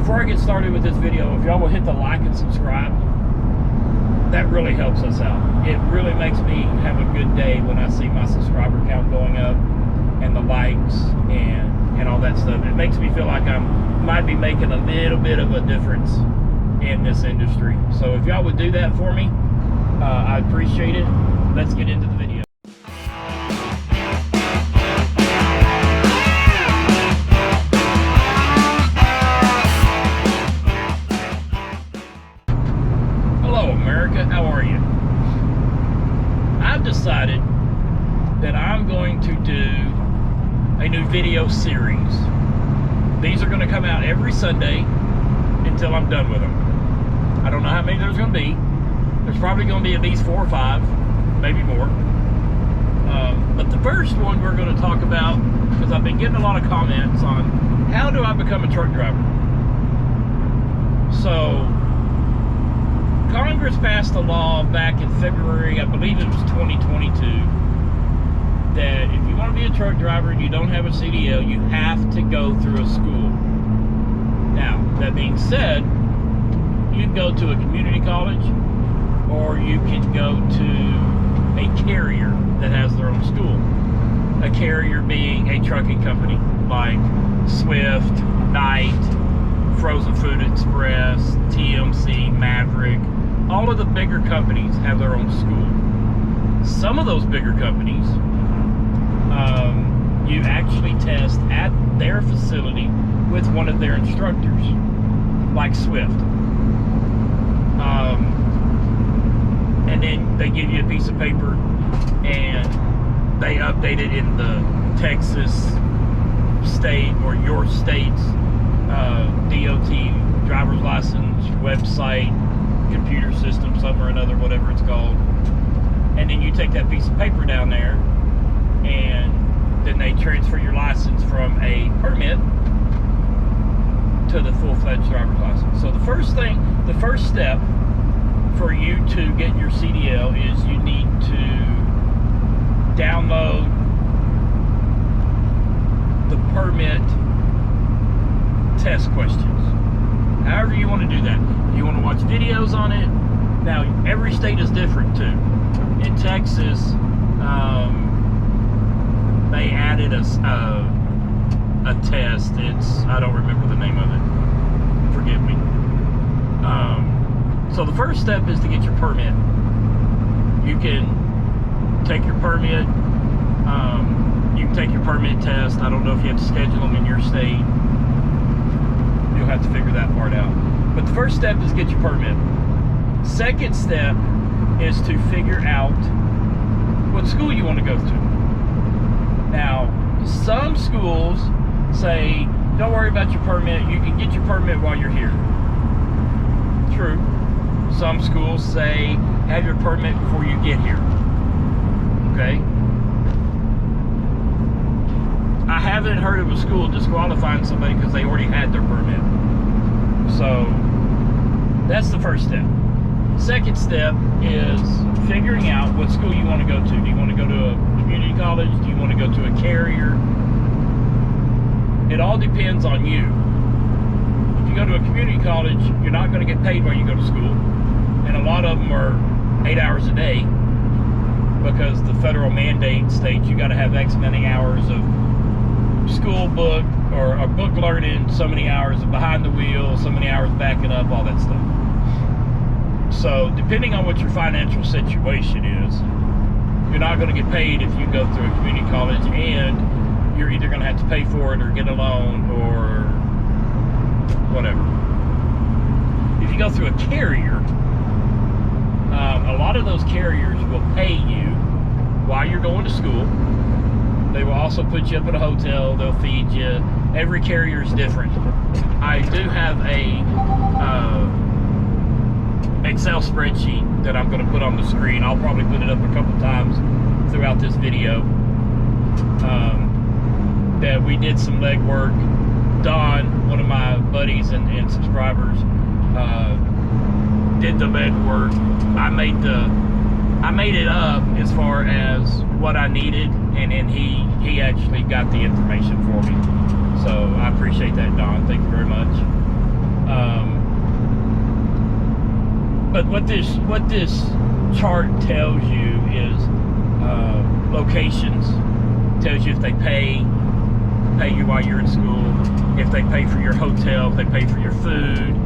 before I get started with this video, if y'all will hit the like and subscribe, that really helps us out. It really makes me have a good day when I see my subscriber count going up and the likes and all that stuff. It makes me feel like I might be making a little bit of a difference in this industry. So if y'all would do that for me, I'd appreciate it. Let's get into the video. Hello America, how are you? I've decided that I'm going to do a new video series. These are going to come out every Sunday until I'm done with them. I don't know how many there's going to be. There's probably going to be at least 4 or 5, maybe more. But the first one we're going to talk about, because I've been getting a lot of comments on how do I become a truck driver. So Congress passed a law back in February, I believe it was 2022, that if you want to be a truck driver and you don't have a CDL, you have to go through a school. Now, that being said, you can go to a community college, or you can go to a carrier that has their own school. A carrier being a trucking company like Swift, Knight, Frozen Food Express, TMC, Maverick. All of the bigger companies have their own school. Some of those bigger companies, you actually test at their facility with one of their instructors, like Swift. And then they give you a piece of paper and they update it in the Texas state or your state's DOT driver's license website, computer system, something or another, whatever it's called. And then you take that piece of paper down there and then they transfer your license from a permit to the full-fledged driver's license. So the first step for you to get your CDL is you need to download the permit test questions. However you want to do that. If you want to watch videos on it. Now, every state is different too. In Texas, they added a test. I don't remember the name of it. Forgive me. So the first step is to get your permit. You can take your permit. You can take your permit test. I don't know if you have to schedule them in your state. You'll have to figure that part out. But the first step is get your permit. Second step is to figure out what school you want to go to. Now, some schools say, don't worry about your permit. You can get your permit while you're here. True. Some schools say, have your permit before you get here. Okay? I haven't heard of a school disqualifying somebody because they already had their permit. So, that's the first step. Second step is figuring out what school you want to go to. Do you want to go to a community college? Do you want to go to a carrier? It all depends on you. If you go to a community college, you're not going to get paid while you go to school. And a lot of them are 8 hours a day because the federal mandate states you got to have X many hours of school book or a book learning, so many hours of behind the wheel, so many hours backing up, all that stuff. So depending on what your financial situation is, you're not going to get paid if you go through a community college, and you're either going to have to pay for it or get a loan or whatever. If you go through a carrier, a lot of those carriers will pay you while you're going to school. They will also put you up at a hotel. They'll feed you. Every carrier is different. I do have a Excel spreadsheet that I'm going to put on the screen. I'll probably put it up a couple times throughout this video. That we did some legwork. Don, one of my buddies and subscribers, did the legwork. I made it up as far as what I needed, and then he actually got the information for me. So I appreciate that, Don. Thank you very much. But what this chart tells you is locations. Tells you if they pay you while you're in school, if they pay for your hotel, if they pay for your food.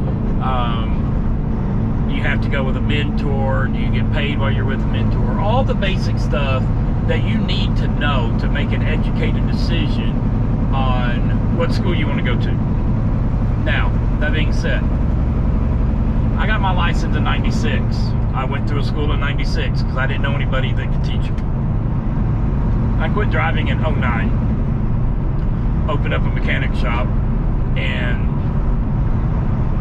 You have to go with a mentor. Do you get paid while you're with a mentor? All the basic stuff that you need to know to make an educated decision on what school you want to go to. Now, that being said, I got my license in 96. I went through a school in 96 because I didn't know anybody that could teach me. I quit driving in 09, opened up a mechanic shop, and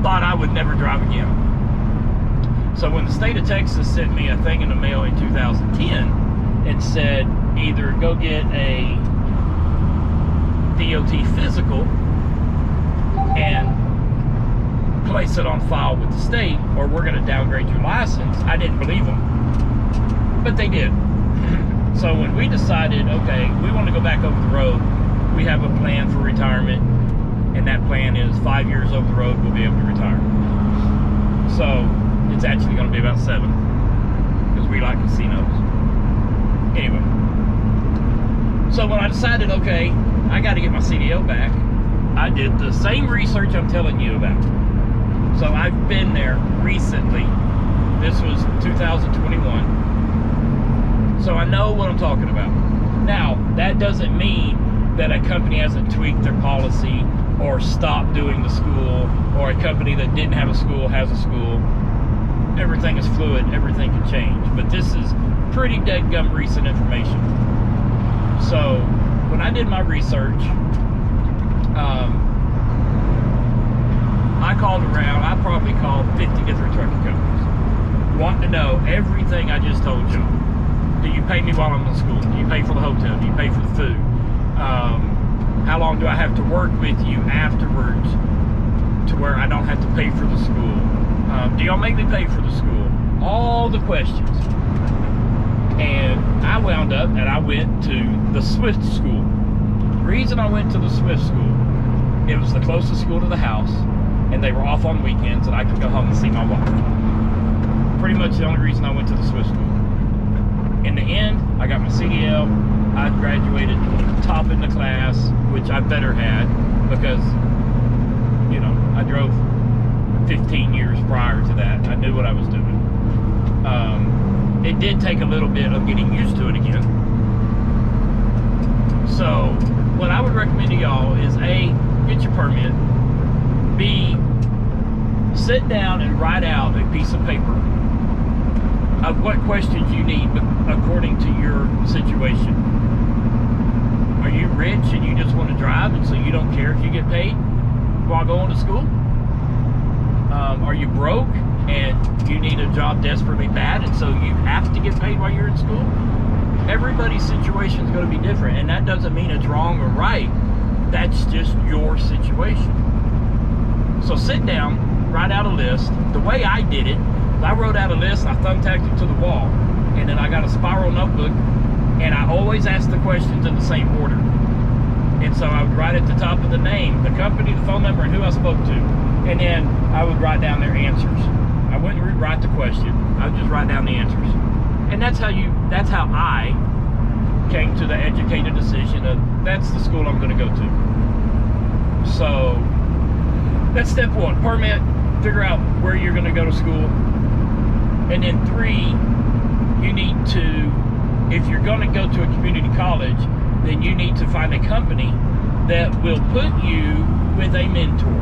thought I would never drive again. So when the state of Texas sent me a thing in the mail in 2010 and said either go get a DOT physical and place it on file with the state, or we're going to downgrade your license, I didn't believe them, but they did. So when we decided, okay, we want to go back over the road, we have a plan for retirement, and that plan is 5 years over the road, we'll be able to retire. So it's actually going to be about 7, because we like casinos. Anyway, so when I decided, okay, I got to get my CDL back, I did the same research I'm telling you about. So I've been there recently. This was 2021. So I know what I'm talking about. Now, that doesn't mean that a company hasn't tweaked their policy or stopped doing the school, or a company that didn't have a school has a school. Everything is fluid, everything can change. But this is pretty dead-gum recent information. So when I did my research, I called around, I probably called 50 different trucking companies, wanting to know everything I just told you. Do you pay me while I'm in school? Do you pay for the hotel? Do you pay for the food? How long do I have to work with you afterwards to where I don't have to pay for the school? Do y'all make me pay for the school? All the questions. And I wound up and I went to the Swift school. The reason I went to the Swift school, it was the closest school to the house, and they were off on weekends, and I could go home and see my wife. Pretty much the only reason I went to the Swift school. In the end, I got my CDL. I graduated top in the class, which I better had, because, you know, I drove 15 years prior to that. I knew what I was doing. It did take a little bit of getting used to it again. So what I would recommend to y'all is A, get your permit. B, sit down and write out a piece of paper of what questions you need according to your situation. Are you rich and you just want to drive, and so you don't care if you get paid while going to school? Are you broke and you need a job desperately bad, and so you have to get paid while you're in school? Everybody's situation is going to be different, and that doesn't mean it's wrong or right. That's just your situation. So sit down, write out a list. The way I did it, I wrote out a list, I thumbtacked it to the wall, and then I got a spiral notebook, and I always asked the questions in the same order. And so I would write at the top of the name, the company, the phone number, and who I spoke to. And then I would write down their answers. I wouldn't rewrite the question. I would just write down the answers. And that's how I came to the educated decision of, that's the school I'm going to go to. So that's step 1, permit, figure out where you're going to go to school. And then 3, you need to, if you're going to go to a community college, then you need to find a company that will put you with a mentor.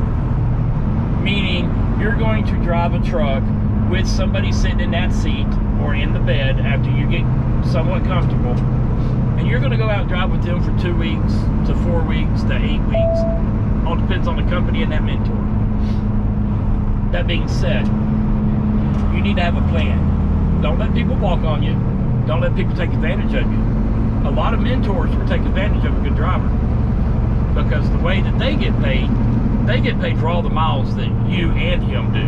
Meaning, you're going to drive a truck with somebody sitting in that seat or in the bed after you get somewhat comfortable, and you're going to go out and drive with them for 2 weeks to 4 weeks to 8 weeks. All depends on the company and that mentor. That being said, you need to have a plan. Don't let people walk on you. Don't let people take advantage of you. A lot of mentors will take advantage of a good driver, because the way that they get paid for all the miles that you and him do.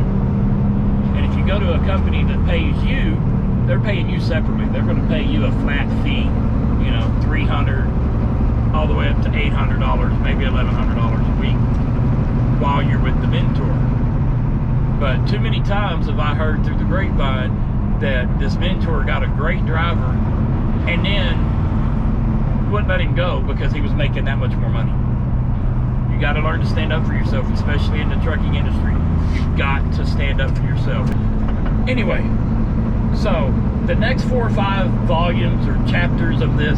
And if you go to a company that pays you, they're paying you separately. They're going to pay you a flat fee, you know, $300 all the way up to $800, maybe $1,100 a week while you're with the mentor. But But too many times have I heard through the grapevine that this mentor got a great driver and then wouldn't let him go because he was making that much more money. You got to learn to stand up for yourself, especially in the trucking industry. You've got to stand up for yourself. Anyway, so the next 4 or 5 volumes or chapters of this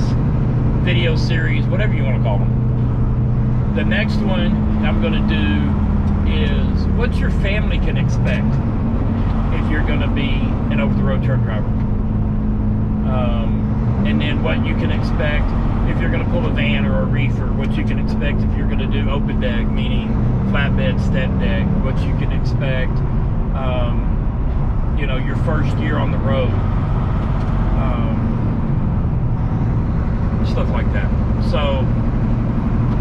video series, whatever you want to call them, the next one I'm going to do is what your family can expect if you're going to be an over-the-road truck driver. And then what you can expect if you're going to pull a van or a reefer, what you can expect if you're going to do open deck, meaning flatbed, step deck, what you can expect, you know, your first year on the road, stuff like that. So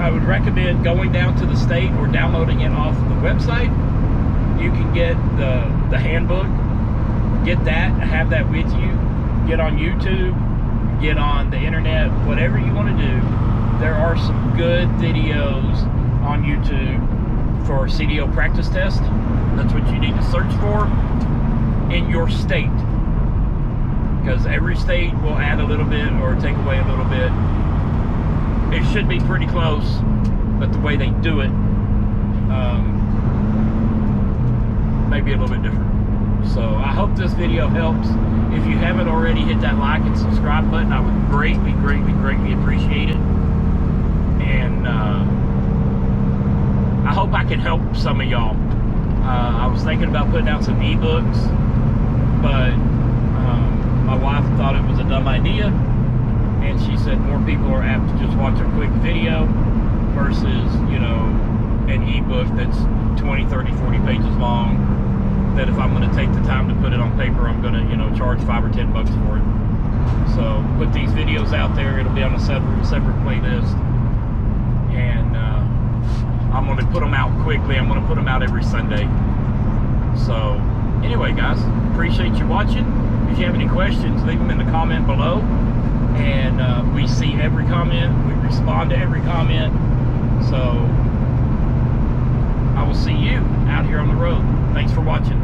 I would recommend going down to the state or downloading it off the website. You can get the handbook, get that, have that with you, get on YouTube, get on the internet, whatever you want to do. There are some good videos on YouTube for CDL practice test. That's what you need to search for in your state, because every state will add a little bit or take away a little bit. It should be pretty close, but the way they do it may be a little bit different. So I hope this video helps. If you haven't already, hit that like and subscribe button. I would greatly appreciate it. And I hope I can help some of y'all. I was thinking about putting out some ebooks, but my wife thought it was a dumb idea, and she said more people are apt to just watch a quick video versus, you know, an ebook that's 20, 30, 40 pages long, that if I'm going to take the time to put it on paper, I'm going to, you know, charge $5 or $10 for it. So put these videos out there. It'll be on a separate playlist, and I'm going to put them out quickly. I'm going to put them out every Sunday. So anyway, guys, appreciate you watching. If you have any questions, leave them in the comment below, and we see every comment. We respond to every comment. So I will see you out here on the road. Thanks for watching.